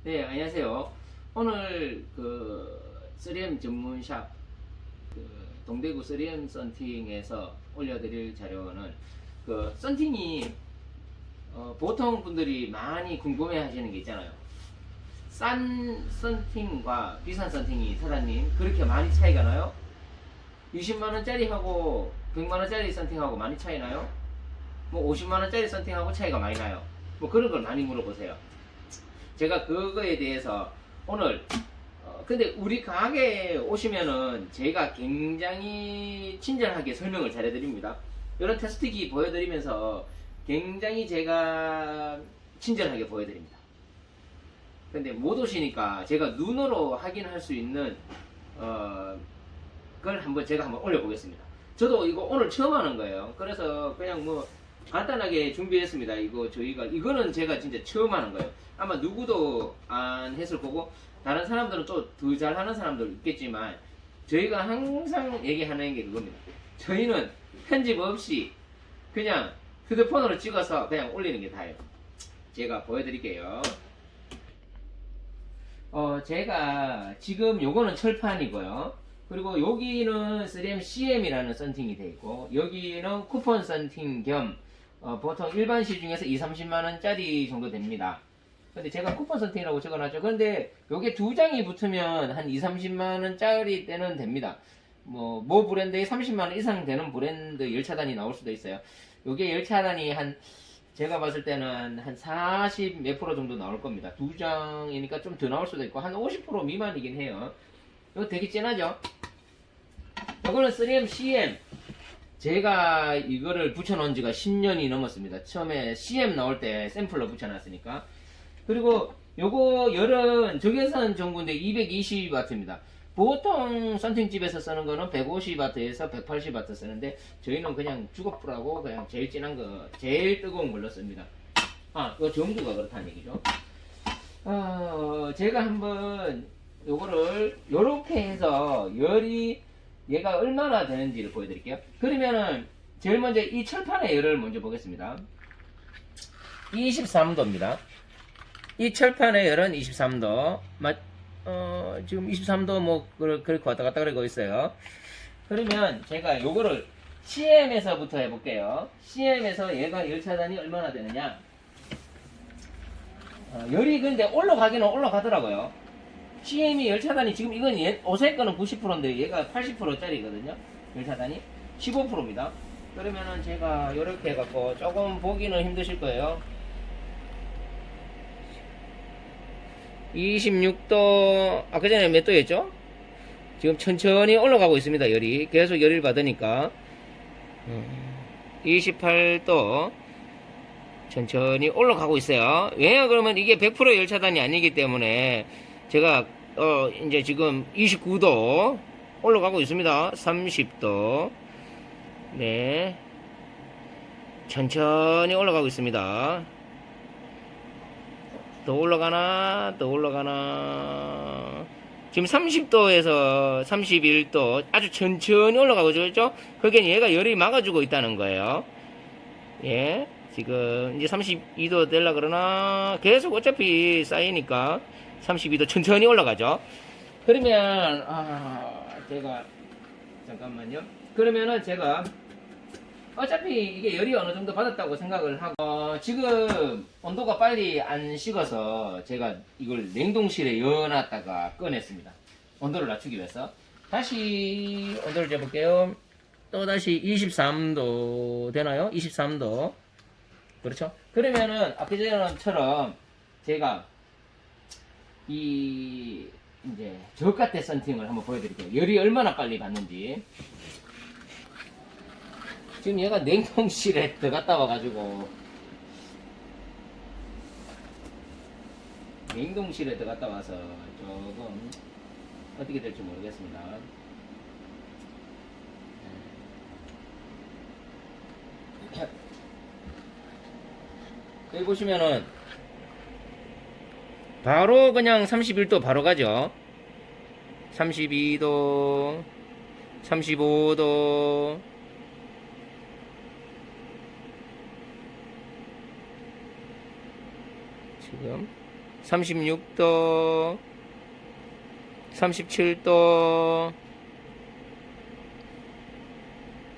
네, 안녕하세요. 오늘 3M 전문샵 동대구 3M 썬팅에서 올려드릴 자료는 썬팅이 보통 분들이 많이 궁금해 하시는 게 있잖아요. 싼 썬팅과 비싼 썬팅이 사장님 그렇게 많이 차이가 나요? 60만원짜리 하고 100만원짜리 썬팅하고 많이 차이 나요? 뭐 50만원짜리 썬팅하고 차이가 많이 나요? 뭐 그런 걸 많이 물어보세요. 제가 그거에 대해서 오늘 근데 우리 가게에 오시면은 제가 굉장히 친절하게 설명을 잘 해드립니다. 이런 테스트기 보여드리면서 굉장히 제가 친절하게 보여드립니다. 근데 못 오시니까 제가 눈으로 확인할 수 있는 그걸 제가 한번 올려보겠습니다. 저도 이거 오늘 처음 하는 거예요. 그래서 그냥 뭐 간단하게 준비했습니다. 이거는 제가 진짜 처음 하는 거예요. 아마 누구도 안 했을 거고 다른 사람들은 또 더 잘하는 사람도 있겠지만 저희가 항상 얘기하는 게 그겁니다. 저희는 편집 없이 그냥 휴대폰으로 찍어서 그냥 올리는 게 다예요. 제가 보여드릴게요. 제가 지금 요거는 철판이고요. 그리고 여기는 3M CM이라는 썬팅이 되어 있고 여기는 쿠폰 썬팅 겸 보통 일반 시중에서 20-30만원짜리 정도 됩니다. 근데 제가 쿠폰 썬팅이라고 적어놨죠. 그런데 요게 두 장이 붙으면 한 20-30만원짜리 때는 됩니다. 뭐 브랜드에 30만원 이상 되는 브랜드 열차단이 나올 수도 있어요. 요게 열차단이 제가 봤을 때는 한 40 몇 프로 정도 나올 겁니다. 두 장이니까 좀 더 나올 수도 있고 한 50% 미만이긴 해요. 이거 되게 진하죠? 이거는 3M CM. 제가 이거를 붙여놓은 지가 10년이 넘었습니다. 처음에 CM 나올 때 샘플로 붙여놨으니까. 그리고 요거 열은 적외선 전구인데 220W입니다. 보통 썬팅집에서 쓰는 거는 150W에서 180W 쓰는데 저희는 그냥 주거프라고 그냥 제일 진한 거, 제일 뜨거운 걸로 씁니다. 이거 전구가 그렇다는 얘기죠. 제가 한번 요거를 요렇게 해서 열이 얘가 얼마나 되는지를 보여드릴게요. 그러면은 제일 먼저 이 철판의 열을 먼저 보겠습니다. 23도입니다. 이 철판의 열은 23도. 지금 23도 뭐 그렇게 왔다 갔다 그러고 있어요. 그러면 제가 요거를 CM에서부터 해볼게요. CM에서 얘가 열 차단이 얼마나 되느냐. 열이 근데 올라가기는 올라가더라고요. CM이 열 차단이 지금 이건 어색 거는 90%인데 얘가 80%짜리거든요. 열 차단이 15%입니다. 그러면은 제가 요렇게 해갖고 조금 보기는 힘드실 거예요. 26도 아까 전에 몇 도였죠? 지금 천천히 올라가고 있습니다. 열이 계속 열을 받으니까 28도 천천히 올라가고 있어요. 왜냐 그러면 이게 100% 열차단이 아니기 때문에 제가 이제 지금 29도 올라가고 있습니다. 30도 네 천천히 올라가고 있습니다. 더 올라가나 지금 30도에서 31도 아주 천천히 올라가고 있죠. 그게 얘가 열이 막아주고 있다는 거예요. 예, 지금 이제 32도 되려 그러나 계속 어차피 쌓이니까 32도 천천히 올라가죠. 그러면 제가 잠깐만요. 그러면은 제가 어차피 이게 열이 어느 정도 받았다고 생각을 하고 지금 온도가 빨리 안 식어서 제가 이걸 냉동실에 넣어놨다가 꺼냈습니다. 온도를 낮추기 위해서. 다시 온도를 재볼게요. 또다시 23도 되나요? 23도. 그렇죠? 그러면은 아까 전처럼 제가 이제 저가대 썬팅을 한번 보여드릴게요. 열이 얼마나 빨리 받는지. 지금 얘가 냉동실에 들어갔다 와가지고 냉동실에 들어갔다 와서 조금 어떻게 될지 모르겠습니다. 여기 보시면은 바로 그냥 31도 바로 가죠. 32도 35도 지금 36도, 37도,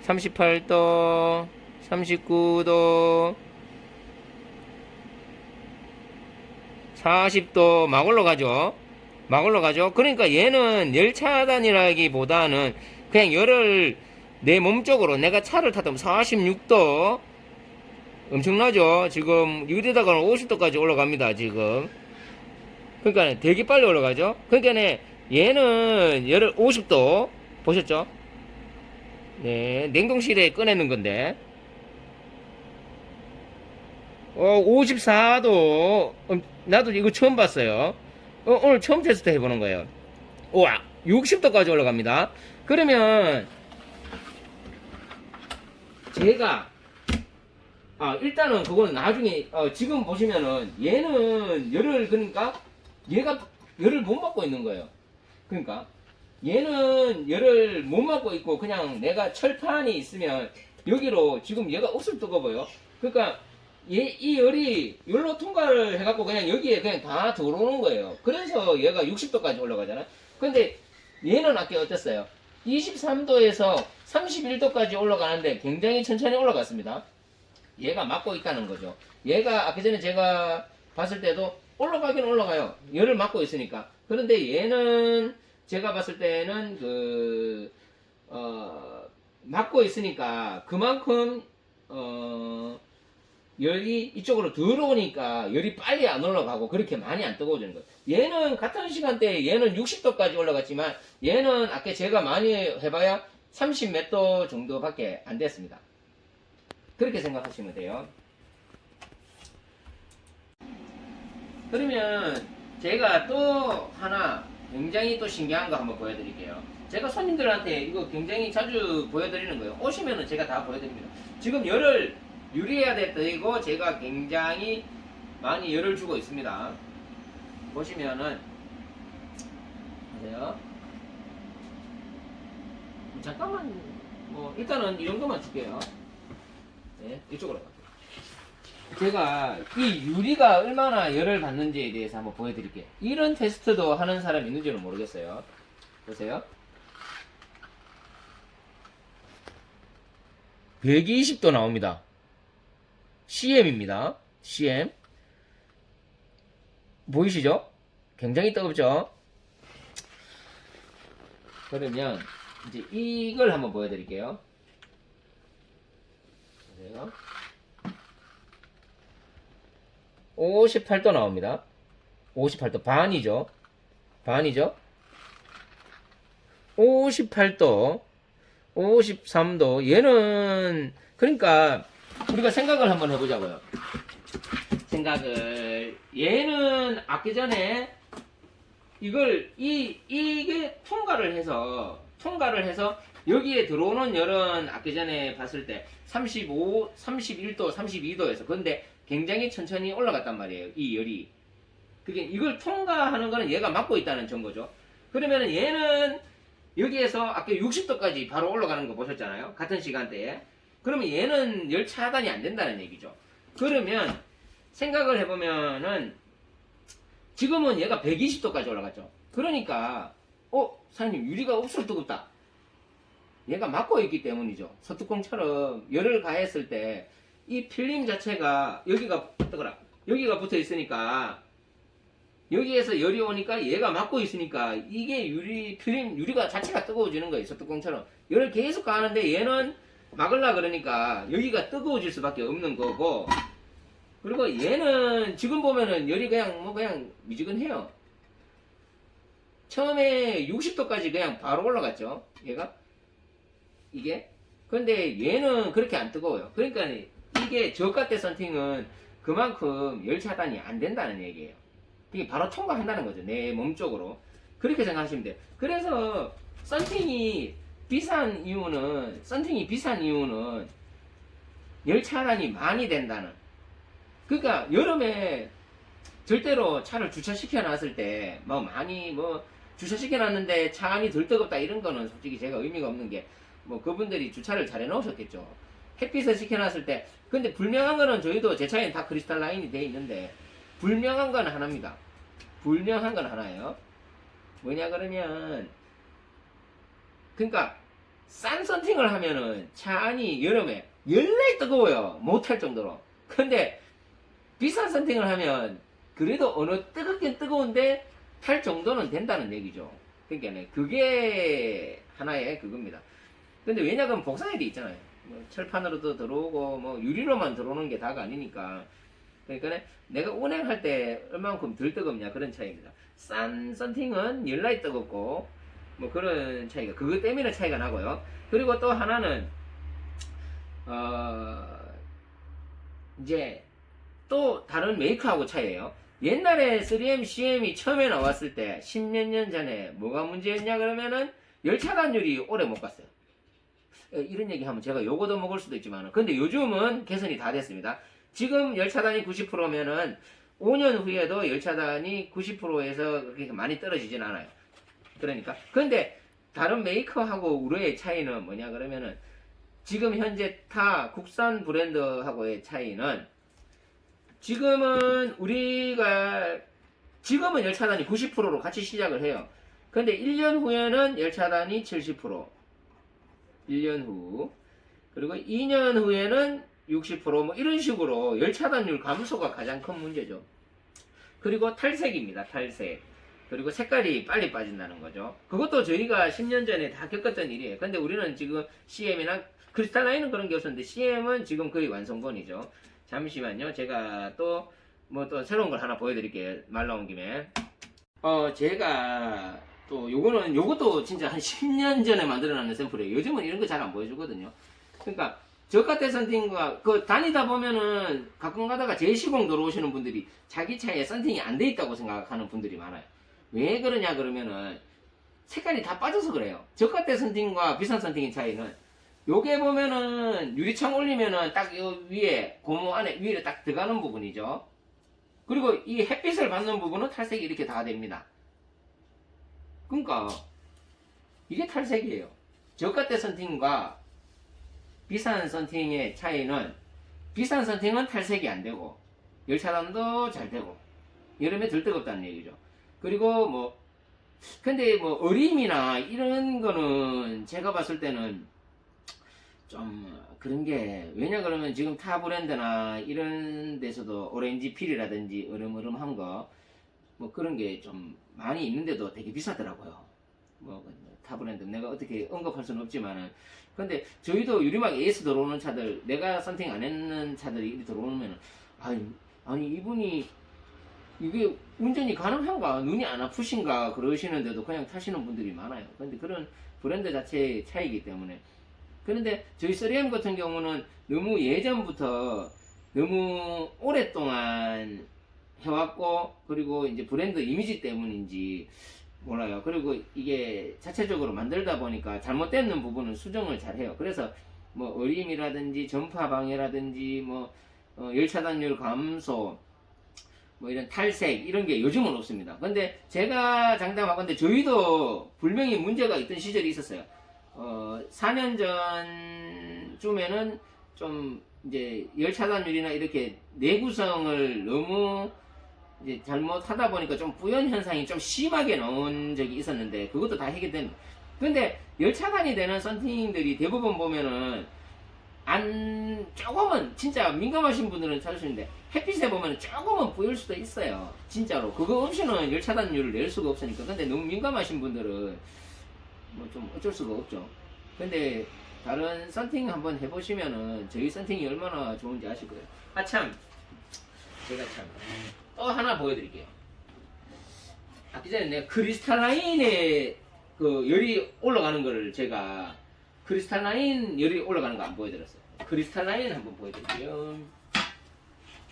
38도, 39도, 40도 막 올라가죠. 막 올라가죠. 그러니까 얘는 열 차단이라기보다는 그냥 열을 내 몸쪽으로 내가 차를 타다 보면 46도 엄청나죠. 지금 여기다가는 50도까지 올라갑니다. 지금. 그러니까 되게 빨리 올라가죠. 그러니까 얘는 열을 50도 보셨죠? 네, 냉동실에 꺼내는 건데 54도 나도 이거 처음 봤어요. 오늘 처음 테스트 해보는 거예요. 우와 60도까지 올라갑니다. 그러면 제가 일단은 그건 나중에 지금 보시면은 얘는 열을 그러니까 얘가 열을 못 받고 있는 거예요. 그러니까 얘는 열을 못 받고 있고 그냥 내가 철판이 있으면 여기로 지금 얘가 옷을 뜨거워요. 그러니까 이 열이 열로 통과를 해갖고 그냥 여기에 그냥 다 들어오는 거예요. 그래서 얘가 60도까지 올라가잖아. 근데 얘는 아까 어땠어요? 23도에서 31도까지 올라가는데 굉장히 천천히 올라갔습니다. 얘가 막고 있다는 거죠. 얘가 아까 전에 제가 봤을 때도 올라가긴 올라가요. 열을 막고 있으니까. 그런데 얘는 제가 봤을 때는 막고 있으니까 그만큼 열이 이쪽으로 들어오니까 열이 빨리 안 올라가고 그렇게 많이 안 뜨거워지는 거예요. 얘는 같은 시간대에 얘는 60도까지 올라갔지만 얘는 아까 제가 많이 해봐야 30 몇 도 정도밖에 안 됐습니다. 그렇게 생각하시면 돼요. 그러면 제가 또 하나 굉장히 또 신기한 거 한번 보여드릴게요. 제가 손님들한테 이거 굉장히 자주 보여드리는 거예요. 오시면은 제가 다 보여드립니다. 지금 열을 유리해야 되고 제가 굉장히 많이 열을 주고 있습니다. 보시면은 보세요. 잠깐만 뭐 일단은 이 정도만 줄게요. 네, 이쪽으로 갈게요. 제가 이 유리가 얼마나 열을 받는지에 대해서 한번 보여드릴게요. 이런 테스트도 하는 사람이 있는지는 모르겠어요. 보세요. 120도 나옵니다. CM입니다. CM. 보이시죠? 굉장히 뜨겁죠? 그러면 이제 이걸 한번 보여드릴게요. 보세요. 58도 나옵니다. 58도 반이죠. 반이죠. 58도 53도 얘는 그러니까 우리가 생각을 한번 해보자고요. 생각을 얘는 아까 전에 이걸 이게 통과를 해서 여기에 들어오는 열은 아까 전에 봤을 때 35, 31도, 32도에서 근데 굉장히 천천히 올라갔단 말이에요. 이 열이. 그게 이걸 통과하는 거는 얘가 막고 있다는 증거죠. 그러면은 얘는 여기에서 아까 60도까지 바로 올라가는 거 보셨잖아요. 같은 시간대에. 그러면 얘는 열 차단이 안 된다는 얘기죠. 그러면 생각을 해보면은 지금은 얘가 120도까지 올라갔죠. 그러니까 사장님 유리가 없을 뜨겁다. 얘가 막고 있기 때문이죠. 서뚜껑처럼 열을 가했을 때 이 필름 자체가 여기가 뜨거라. 여기가 붙어 있으니까 여기에서 열이 오니까 얘가 막고 있으니까 이게 필름 유리가 자체가 뜨거워지는 거예요. 서뚜껑처럼 열을 계속 가하는데 얘는 막으려 그러니까 여기가 뜨거워질 수밖에 없는 거고 그리고 얘는 지금 보면은 열이 그냥 미지근해요. 처음에 60도까지 그냥 바로 올라갔죠. 얘가 이게 근데 얘는 그렇게 안 뜨거워요. 그러니까 이게 저가대 썬팅은 그만큼 열 차단이 안 된다는 얘기예요. 이게 바로 통과한다는 거죠. 내 몸 쪽으로 그렇게 생각하시면 돼요. 그래서 썬팅이 비싼 이유는 열 차단이 많이 된다는. 그러니까 여름에 절대로 차를 주차시켜 놨을 때 많이 주차시켜 놨는데 차 안이 덜 뜨겁다 이런 거는 솔직히 제가 의미가 없는 게 그분들이 주차를 잘 해놓으셨겠죠. 햇빛을 시켜놨을 때 근데 불명한 거는 저희도 제 차에는 다 크리스탈 라인이 돼 있는데 불명한 건 하나입니다. 불명한 건 하나예요. 뭐냐 그러면 그러니까 싼 썬팅을 하면은 차 안이 여름에 열나 뜨거워요. 못할 정도로. 근데 비싼 썬팅을 하면 그래도 어느 뜨겁긴 뜨거운데 탈 정도는 된다는 얘기죠. 그러니까 그게 하나의 그겁니다. 근데 왜냐하면 복사이 돼 있잖아요. 뭐 철판으로도 들어오고 뭐 유리로만 들어오는 게 다가 아니니까. 그러니까 내가 운행할 때 얼만큼 덜 뜨겁냐 그런 차이입니다. 싼 썬팅은 열나이 뜨겁고 뭐 그런 차이가 그것 때문에 차이가 나고요. 그리고 또 하나는 이제 또 다른 메이커하고 차이예요. 옛날에 3M, CM이 처음에 나왔을 때 10몇 년 전에 뭐가 문제였냐 그러면은 열차단율이 오래 못 갔어요. 이런 얘기 하면 제가 요거도 먹을 수도 있지만 근데 요즘은 개선이 다 됐습니다. 지금 열차단이 90%면은 5년 후에도 열차단이 90%에서 그렇게 많이 떨어지진 않아요. 그러니까 근데 다른 메이커하고 우리의 차이는 뭐냐 그러면은 지금 현재 타 국산 브랜드하고의 차이는 지금은 열차단이 90%로 같이 시작을 해요. 근데 1년 후에는 열차단이 70%, 1년 후. 그리고 2년 후에는 60%뭐 이런 식으로 열차단율 감소가 가장 큰 문제죠. 그리고 탈색입니다. 탈색. 그리고 색깔이 빨리 빠진다는 거죠. 그것도 저희가 10년 전에 다 겪었던 일이에요. 근데 우리는 지금 CM이나 크리스탈라인은 그런 게 없었는데 CM은 지금 거의 완성본이죠. 잠시만요. 제가 또 또 새로운 걸 하나 보여드릴게요. 말 나온 김에. 제가 또 요것도 진짜 한 10년 전에 만들어놨는 샘플이에요. 요즘은 이런 거 잘 안 보여주거든요. 그러니까 저가 때 썬팅과 다니다 보면은 가끔 가다가 제 시공 들어오시는 분들이 자기 차에 썬팅이 안 돼 있다고 생각하는 분들이 많아요. 왜 그러냐 그러면은 색깔이 다 빠져서 그래요. 저가 때 썬팅과 비싼 썬팅의 차이는 요게 보면은 유리창 올리면은 딱 요 위에 고무 안에 위에 딱 들어가는 부분이죠. 그리고 이 햇빛을 받는 부분은 탈색이 이렇게 다 됩니다. 그러니까 이게 탈색이에요. 저가 때 썬팅과 비싼 썬팅의 차이는 비싼 썬팅은 탈색이 안 되고 열차단도 잘 되고 여름에 덜 뜨겁다는 얘기죠. 그리고 근데 어림이나 이런 거는 제가 봤을 때는 좀 그런 게 왜냐 그러면 지금 타 브랜드나 이런 데서도 오렌지 필이라든지 으름으름한 거 그런 게 좀 많이 있는데도 되게 비싸더라고요. 타 브랜드 내가 어떻게 언급할 수는 없지만은 근데 저희도 유리막 AS 들어오는 차들 내가 썬팅 안 했는 차들이 들어오면 아니 이분이 이게 운전이 가능한가 눈이 안 아프신가 그러시는데도 그냥 타시는 분들이 많아요. 근데 그런 브랜드 자체의 차이기 때문에 그런데 저희 3M 같은 경우는 너무 예전부터 너무 오랫동안 해왔고 그리고 이제 브랜드 이미지 때문인지 몰라요. 그리고 이게 자체적으로 만들다 보니까 잘못되는 부분은 수정을 잘 해요. 그래서 어림이라든지 전파 방해라든지 열차단율 감소 이런 탈색 이런 게 요즘은 없습니다. 근데 제가 장담하건데 저희도 분명히 문제가 있던 시절이 있었어요. 4년 전쯤에는 좀 이제 열차단율이나 이렇게 내구성을 너무 이제 잘못하다 보니까 좀 뿌연 현상이 좀 심하게 나온 적이 있었는데 그것도 다 해결됩니다. 근데 열차단이 되는 썬팅들이 대부분 보면은 조금은 진짜 민감하신 분들은 찾을 수 있는데 햇빛에 보면 조금은 뿌일 수도 있어요. 진짜로 그거 없이는 열차단율을 낼 수가 없으니까. 근데 너무 민감하신 분들은 좀 어쩔 수가 없죠. 근데 다른 썬팅 한번 해보시면은 저희 썬팅이 얼마나 좋은지 아실 거예요. 제가 또 하나 보여드릴게요. 아까 전에 내가 크리스탈라인에 열이 올라가는 거를 제가 크리스탈라인 열이 올라가는 거 안 보여드렸어요. 크리스탈라인 한번 보여드릴게요.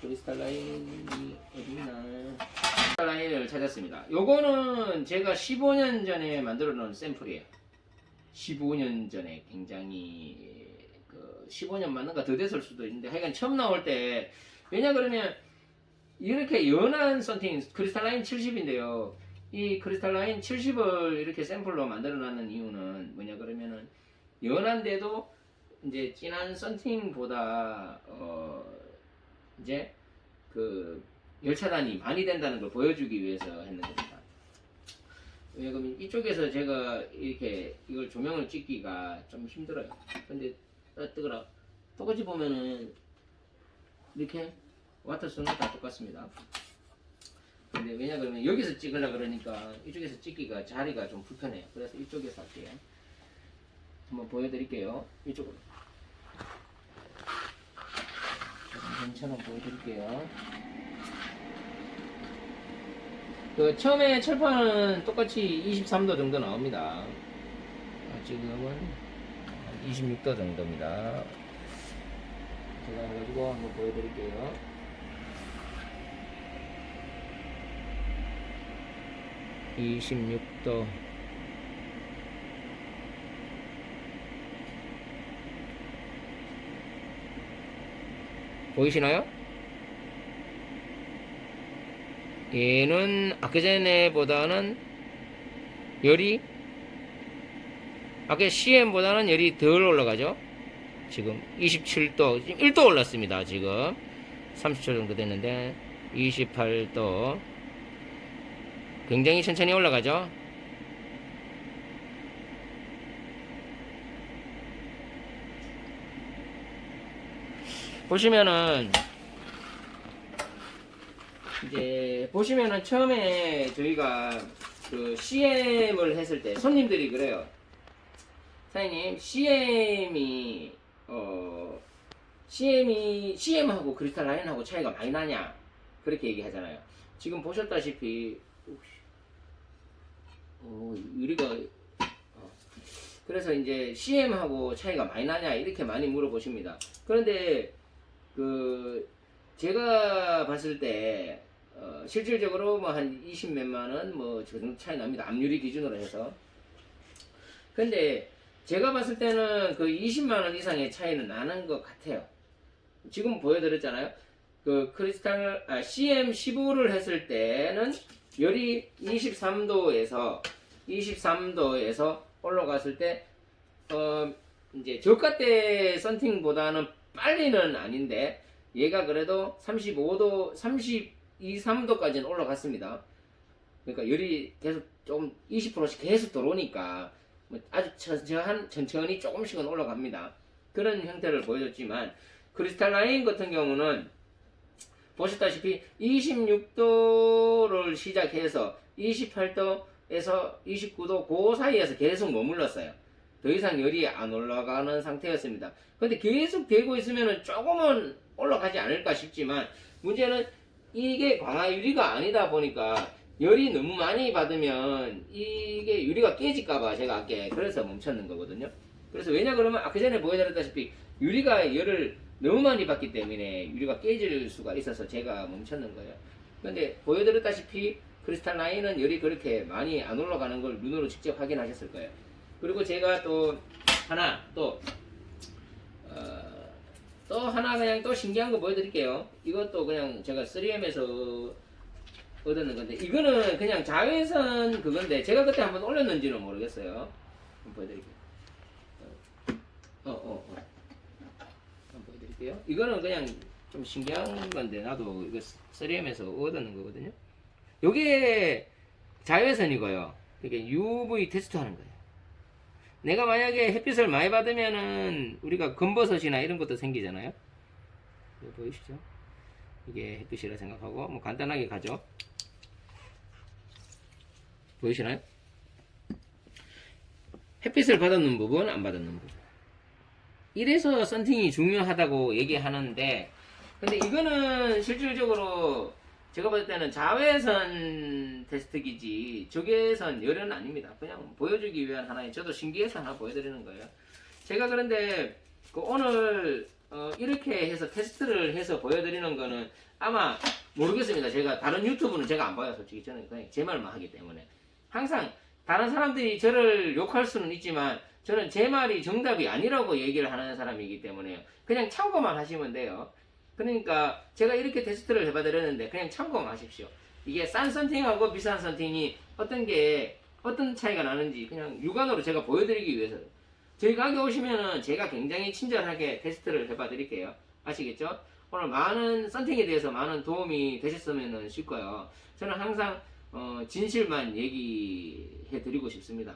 크리스탈라인이 어디있나. 크리스탈라인을 찾았습니다. 요거는 제가 15년 전에 만들어 놓은 샘플이에요. 15년 전에 굉장히 15년 맞는가 더 됐을 수도 있는데 하여간 처음 나올 때 왜냐 그러면 이렇게 연한 썬팅 크리스탈라인 70인데요. 이 크리스탈라인 70을 이렇게 샘플로 만들어 놨는 이유는 뭐냐 그러면은 연한데도 이제 진한 썬팅보다 이제 열차단이 많이 된다는 걸 보여주기 위해서 했는 겁니다. 왜냐면 이쪽에서 제가 이렇게 이걸 조명을 찍기가 좀 힘들어요. 근데 뜨거라 똑같이 보면은 이렇게 와트수는 다 똑같습니다. 근데 왜냐 그러면 여기서 찍으려 그러니까 이쪽에서 찍기가 자리가 좀 불편해요. 그래서 이쪽에서 할게요. 한번 보여드릴게요. 이쪽으로 괜찮아 보여드릴게요. 그 처음에 철판은 똑같이 23도 정도 나옵니다. 지금은 26도 정도입니다. 제가 해가지고 한번 보여드릴게요. (26도) 보이시나요? 얘는 아까 전에보다는 열이 아까 CM보다는 열이 덜 올라가죠. 지금 27도 지금 1도 올랐습니다. 지금 30초 정도 됐는데 28도 굉장히 천천히 올라가죠. 보시면은 이제 보시면은 처음에 저희가 그 CM을 했을 때 손님들이 그래요. 사장님 CM하고 크리스탈 라인하고 차이가 많이 나냐 그렇게 얘기하잖아요. 지금 보셨다시피 유리가 그래서 이제 CM하고 차이가 많이 나냐 이렇게 많이 물어보십니다. 그런데 그 제가 봤을 때 실질적으로 뭐 한 20 몇만 원 뭐 저 정도 차이 납니다. 압유리 기준으로 해서. 근데 제가 봤을 때는 그 20만 원 이상의 차이는 나는 것 같아요. 지금 보여드렸잖아요. 그 크리스탈 CM15를 했을 때는 열이 23도에서 올라갔을 때 이제 저가 때 썬팅보다는 빨리는 아닌데 얘가 그래도 35도 32~3도까지는 올라갔습니다. 그러니까 열이 계속 좀 20%씩 계속 들어오니까 아주 천천히 조금씩은 올라갑니다. 그런 형태를 보여줬지만 크리스탈 라인 같은 경우는 보셨다시피 26도를 시작해서 28도에서 29도 그 사이에서 계속 머물렀어요. 더 이상 열이 안 올라가는 상태였습니다. 근데 계속 되고 있으면 조금은 올라가지 않을까 싶지만 문제는 이게 광화 유리가 아니다 보니까 열이 너무 많이 받으면 이게 유리가 깨질까봐 제가 아까 그래서 멈췄는 거거든요. 그래서 왜냐 그러면 아까 전에 보여드렸다시피 유리가 열을 너무 많이 받기 때문에 유리가 깨질 수가 있어서 제가 멈췄는 거예요. 근데 보여드렸다시피 크리스탈 라인은 열이 그렇게 많이 안 올라가는 걸 눈으로 직접 확인하셨을 거예요. 그리고 제가 또 하나 그냥 또 신기한 거 보여드릴게요. 이것도 그냥 제가 3M에서 얻었는 건데 이거는 그냥 자외선 그건데 제가 그때 한번 올렸는지는 모르겠어요. 한번 보여드릴게요. 한번 보여드릴게요. 이거는 그냥 좀 신기한 건데 나도 이거 3M에서 얻었는 거거든요. 요게 자외선이고요. 이게 UV 테스트 하는 거예요. 내가 만약에 햇빛을 많이 받으면은 우리가 검버섯이나 이런 것도 생기잖아요. 이거 보이시죠? 이게 햇빛이라 생각하고 뭐 간단하게 가죠. 보이시나요? 햇빛을 받았는 부분, 안 받았는 부분. 이래서 썬팅이 중요하다고 얘기하는데 근데 이거는 실질적으로 제가 봤을 때는 자외선 테스트기지 적외선 열은 아닙니다. 그냥 보여주기 위한 하나의 저도 신기해서 하나 보여드리는 거예요. 제가 그런데 오늘 이렇게 해서 테스트를 해서 보여드리는 거는 아마 모르겠습니다. 제가 다른 유튜브는 제가 안 봐요. 솔직히 저는 그냥 제 말만 하기 때문에 항상 다른 사람들이 저를 욕할 수는 있지만 저는 제 말이 정답이 아니라고 얘기를 하는 사람이기 때문에 그냥 참고만 하시면 돼요. 그러니까 제가 이렇게 테스트를 해봐드렸는데 그냥 참고만 하십시오. 이게 싼 썬팅하고 비싼 썬팅이 어떤 차이가 나는지 그냥 육안으로 제가 보여드리기 위해서 저희 가게 오시면은 제가 굉장히 친절하게 테스트를 해봐드릴게요. 아시겠죠? 오늘 많은 썬팅에 대해서 많은 도움이 되셨으면 싶고요. 저는 항상 진실만 얘기해 드리고 싶습니다.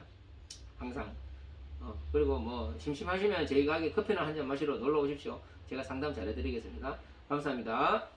항상. 그리고 뭐 심심하시면 저희 가게 커피나 한 잔 마시러 놀러 오십시오. 제가 상담 잘해 드리겠습니다. 감사합니다.